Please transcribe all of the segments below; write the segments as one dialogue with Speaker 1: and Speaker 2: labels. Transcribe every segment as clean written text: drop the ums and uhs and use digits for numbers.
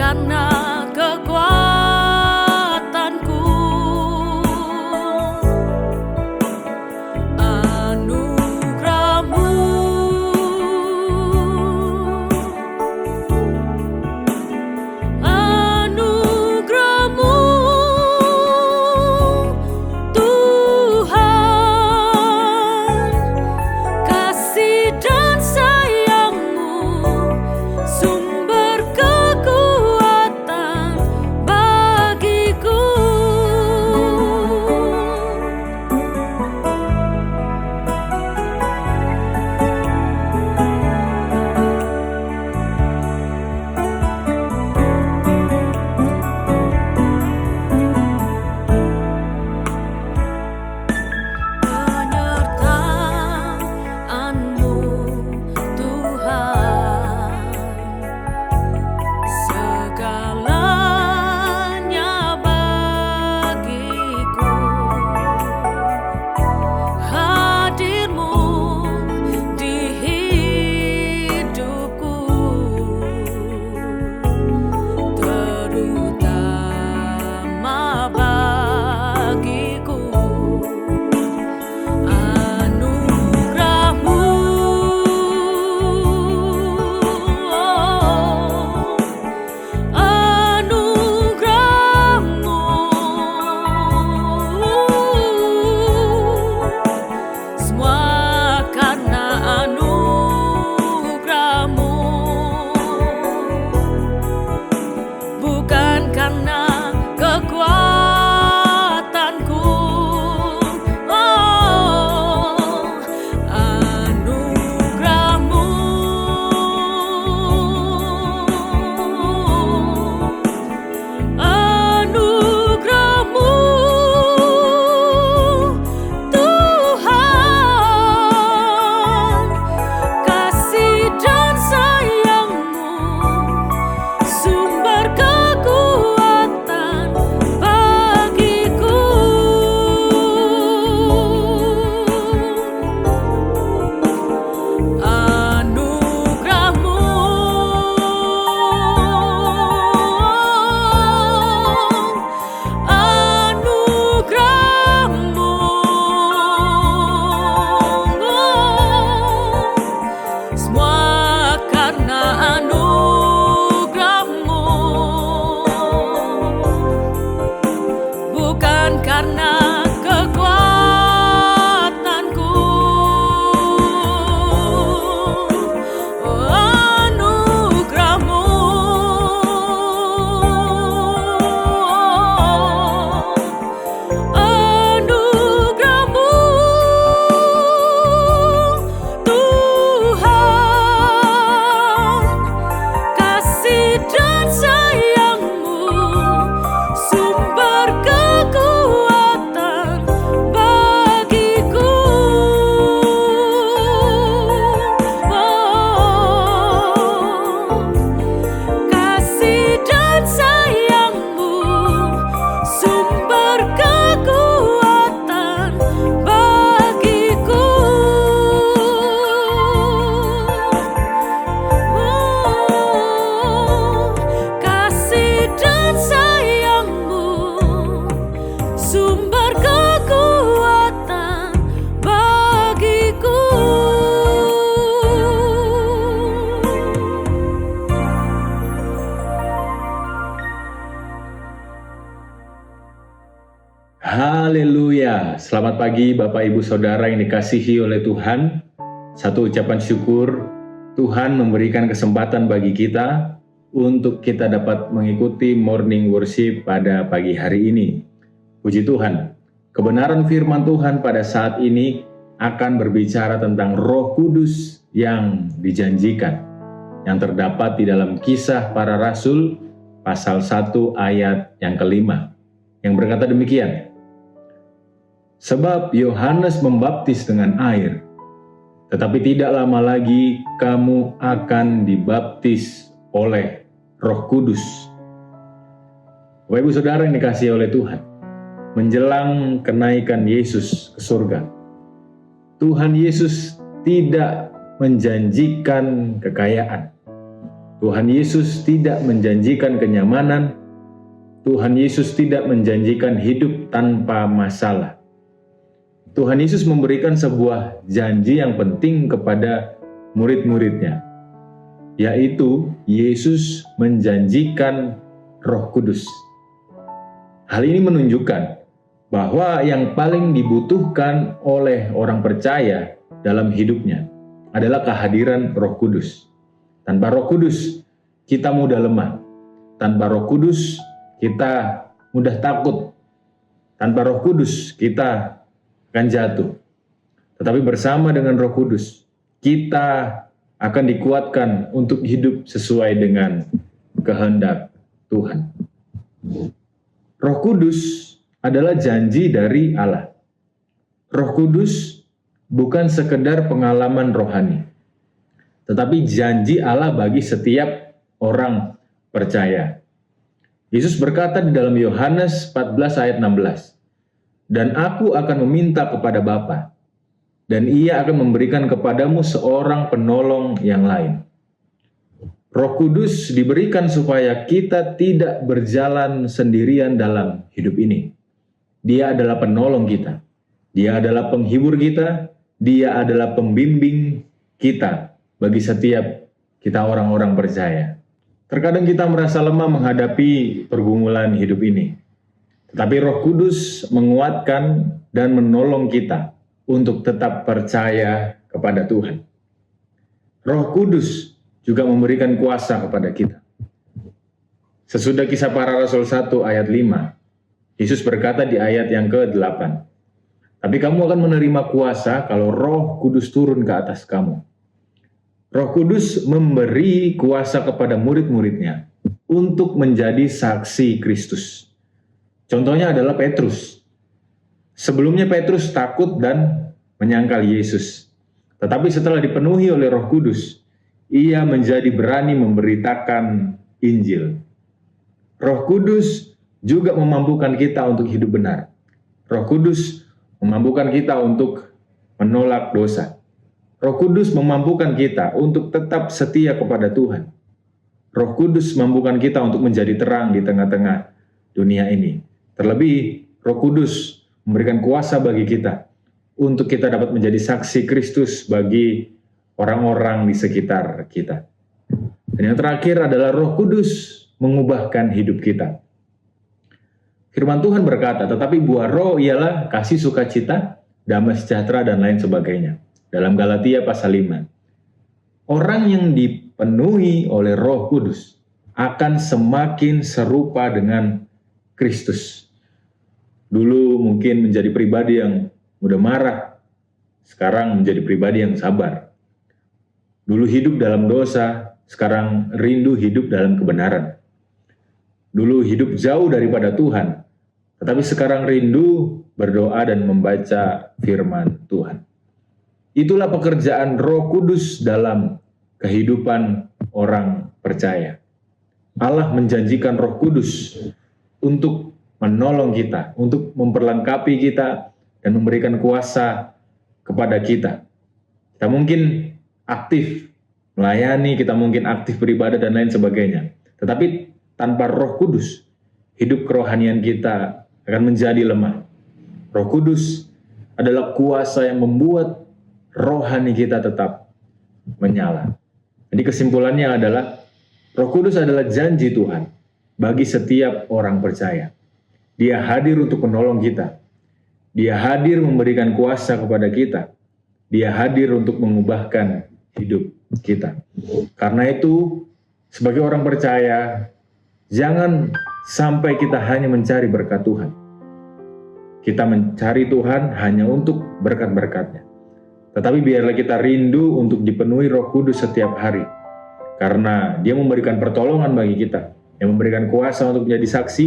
Speaker 1: karena kekuatanku, anugerah-Mu, anugerah-Mu, Tuhan, kasih dan sayang-Mu, sumber kekuatan bagiku. Penyertaan-Mu, Tuhan, segalanya bagiku. Hadir-Mu di hidupku, terutama bagiku. Anugerah-Mu, anugerah-Mu, semua karena anugerah-Mu, bukan karena kekuatanku. Anugerah-Mu, anugerah-Mu, Tuhan, kasih dan sayang-Mu, sumber kekuatan bagiku. Anugerah-Mu, anugerah-Mu, semua karena anugerah-Mu, bukan karena kekuatanku. Anugerah-Mu, anugerah-Mu, Tuhan, kasih dan sayang-Mu, sumber kekuatan bagiku. Kasih dan sayang-Mu, sumber kekuatan bagiku. Kasih dan sayang-Mu, sumber kekuatan bagiku.
Speaker 2: Haleluya. Selamat pagi Bapak Ibu Saudara yang dikasihi oleh Tuhan. Satu ucapan syukur, Tuhan memberikan kesempatan bagi kita untuk kita dapat mengikuti morning worship pada pagi hari ini. Puji Tuhan, kebenaran firman Tuhan pada saat ini akan berbicara tentang Roh Kudus yang dijanjikan, yang terdapat di dalam Kisah Para Rasul pasal 1 ayat yang kelima, yang berkata demikian. Sebab Yohanes membaptis dengan air, tetapi tidak lama lagi kamu akan dibaptis oleh Roh Kudus. Bapak Ibu Saudara yang dikasihi oleh Tuhan, menjelang kenaikan Yesus ke surga, Tuhan Yesus tidak menjanjikan kekayaan. Tuhan Yesus tidak menjanjikan kenyamanan. Tuhan Yesus tidak menjanjikan hidup tanpa masalah. Tuhan Yesus memberikan sebuah janji yang penting kepada murid-muridnya, yaitu Yesus menjanjikan Roh Kudus. Hal ini menunjukkan bahwa yang paling dibutuhkan oleh orang percaya dalam hidupnya adalah kehadiran Roh Kudus. Tanpa Roh Kudus, kita mudah lemah. Tanpa Roh Kudus, kita mudah takut. Tanpa Roh Kudus, kita akan jatuh. Tetapi bersama dengan Roh Kudus, kita akan dikuatkan untuk hidup sesuai dengan kehendak Tuhan. Roh Kudus adalah janji dari Allah. Roh Kudus bukan sekedar pengalaman rohani, tetapi janji Allah bagi setiap orang percaya. Yesus berkata di dalam Yohanes 14 ayat 16, "Dan aku akan meminta kepada Bapa, dan Ia akan memberikan kepadamu seorang penolong yang lain." Roh Kudus diberikan supaya kita tidak berjalan sendirian dalam hidup ini. Dia adalah penolong kita. Dia adalah penghibur kita. Dia adalah pembimbing kita bagi setiap kita orang-orang percaya. Terkadang kita merasa lemah menghadapi pergumulan hidup ini. Tetapi Roh Kudus menguatkan dan menolong kita untuk tetap percaya kepada Tuhan. Roh Kudus juga memberikan kuasa kepada kita. Sesudah Kisah Para Rasul 1 ayat 5, Yesus berkata di ayat yang ke-8, "Tapi kamu akan menerima kuasa kalau Roh Kudus turun ke atas kamu." Roh Kudus memberi kuasa kepada murid-muridnya untuk menjadi saksi Kristus. Contohnya adalah Petrus. Sebelumnya Petrus takut dan menyangkal Yesus. Tetapi setelah dipenuhi oleh Roh Kudus, ia menjadi berani memberitakan Injil. Roh Kudus juga memampukan kita untuk hidup benar. Roh Kudus memampukan kita untuk menolak dosa. Roh Kudus memampukan kita untuk tetap setia kepada Tuhan. Roh Kudus memampukan kita untuk menjadi terang di tengah-tengah dunia ini. Terlebih, Roh Kudus memberikan kuasa bagi kita untuk kita dapat menjadi saksi Kristus bagi orang-orang di sekitar kita. Dan yang terakhir adalah Roh Kudus mengubahkan hidup kita. Firman Tuhan berkata, "Tetapi buah roh ialah kasih, sukacita, damai sejahtera, dan lain sebagainya." Dalam Galatia pasal 5. Orang yang dipenuhi oleh Roh Kudus akan semakin serupa dengan Kristus. Dulu mungkin menjadi pribadi yang mudah marah, sekarang menjadi pribadi yang sabar. Dulu hidup dalam dosa, sekarang rindu hidup dalam kebenaran. Dulu hidup jauh daripada Tuhan, tetapi sekarang rindu berdoa dan membaca firman Tuhan. Itulah pekerjaan Roh Kudus dalam kehidupan orang percaya. Allah menjanjikan Roh Kudus untuk menolong kita, untuk memperlengkapi kita, dan memberikan kuasa kepada kita. Kita mungkin aktif melayani, kita mungkin aktif beribadah, dan lain sebagainya. Tetapi tanpa Roh Kudus, hidup kerohanian kita akan menjadi lemah. Roh Kudus adalah kuasa yang membuat rohani kita tetap menyala. Jadi kesimpulannya adalah Roh Kudus adalah janji Tuhan bagi setiap orang percaya. Dia hadir untuk menolong kita. Dia hadir memberikan kuasa kepada kita. Dia hadir untuk mengubahkan hidup kita. Karena itu, sebagai orang percaya, jangan sampai kita hanya mencari berkat Tuhan. Kita mencari Tuhan hanya untuk berkat-berkatnya. Tetapi biarlah kita rindu untuk dipenuhi Roh Kudus setiap hari. Karena Dia memberikan pertolongan bagi kita. Yang memberikan kuasa untuk menjadi saksi.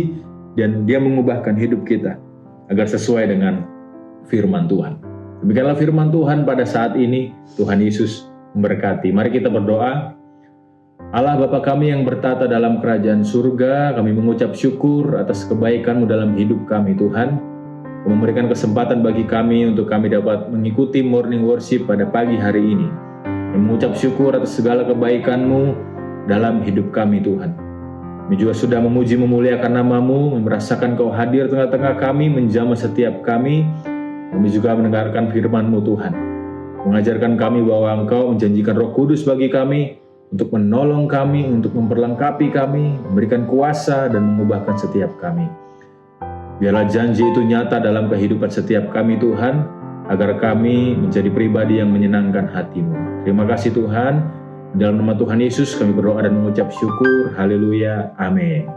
Speaker 2: Dan Dia mengubahkan hidup kita agar sesuai dengan firman Tuhan. Demikianlah firman Tuhan pada saat ini. Tuhan Yesus memberkati. Mari kita berdoa. Allah Bapa kami yang bertata dalam kerajaan surga, kami mengucap syukur atas kebaikan-Mu dalam hidup kami Tuhan. Memberikan kesempatan bagi kami untuk kami dapat mengikuti morning worship pada pagi hari ini. Mengucap syukur atas segala kebaikan-Mu dalam hidup kami Tuhan. Kami juga sudah memuji memuliakan nama-Mu, merasakan Kau hadir tengah-tengah kami, menjamah setiap kami. Kami juga mendengarkan firman-Mu Tuhan, mengajarkan kami bahwa Engkau menjanjikan Roh Kudus bagi kami, untuk menolong kami, untuk memperlengkapi kami, memberikan kuasa dan mengubahkan setiap kami. Biarlah janji itu nyata dalam kehidupan setiap kami Tuhan, agar kami menjadi pribadi yang menyenangkan hati-Mu. Terima kasih Tuhan. Dalam nama Tuhan Yesus kami berdoa dan mengucap syukur. Haleluya. Amin.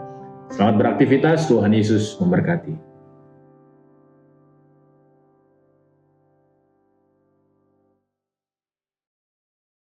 Speaker 2: Selamat beraktivitas. Tuhan Yesus memberkati.